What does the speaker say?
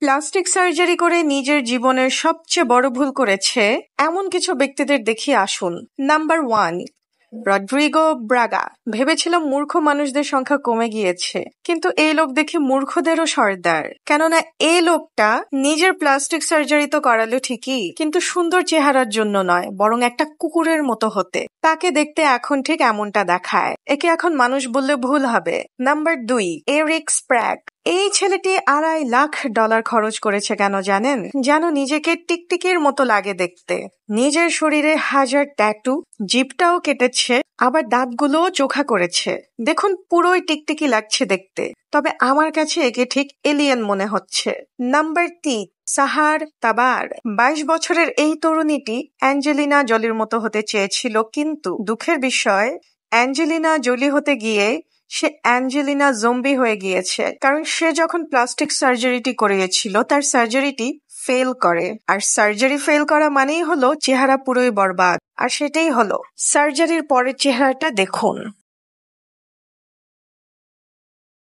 Plastic surgery করে নিজের জীবনের সবচেয়ে বড় ভুল করেছে এমন কিছু ব্যক্তিদের দেখি আসুন। Number 1, Rodrigo Braga. ভেবেছিলাম মূর্খ মানুষদের সংখ্যা কমে গিয়েছে, কিন্তু এই লোক দেখি মূর্খদেরও সর্দার। কেননা এই লোকটা নিজের প্লাস্টিক সার্জারি তো করালো ঠিকই, কিন্তু সুন্দর চেহারার জন্য নয়, বরং একটা কুকুরের মতো হতে। তাকে দেখতে এখন ঠিক এমনটা দেখায়। একে এখন মানুষ বললে ভুল হবে। Number 2, Eric Sprague. এই ছেলেটি $2.5 লাখ খরচ করেছে কেন জানেন? যেন নিজেকে টিকটিকির মতো লাগে দেখতে। নিজের শরীরে হাজার ট্যাটু, জিভটাও কেটেছে, আবার দাঁতগুলোও চোখা করেছে। দেখুন, পুরোই টিকটিকি লাগছে দেখতে, তবে আমার কাছে একে ঠিক এলিয়েন মনে হচ্ছে। নাম্বার 3, সাহার তাবার। 22 বছরের এই তরুণীটি অ্যাঞ্জেলিনা জোলির মতো হতে চেয়েছিল, কিন্তু দুঃখের বিষয় অ্যাঞ্জেলিনা জোলি হতে গিয়ে সে অ্যাঞ্জেলিনা জম্বি হয়ে গিয়েছে। কারণ সে যখন প্লাস্টিক সার্জারিটি করিয়েছিল, তার সার্জারিটি ফেল করে। আর সার্জারি ফেল করা মানেই হলো চেহারা পুরোই বরবাদ। আর সেটাই হলো। সার্জারির পরের চেহারাটা দেখুন।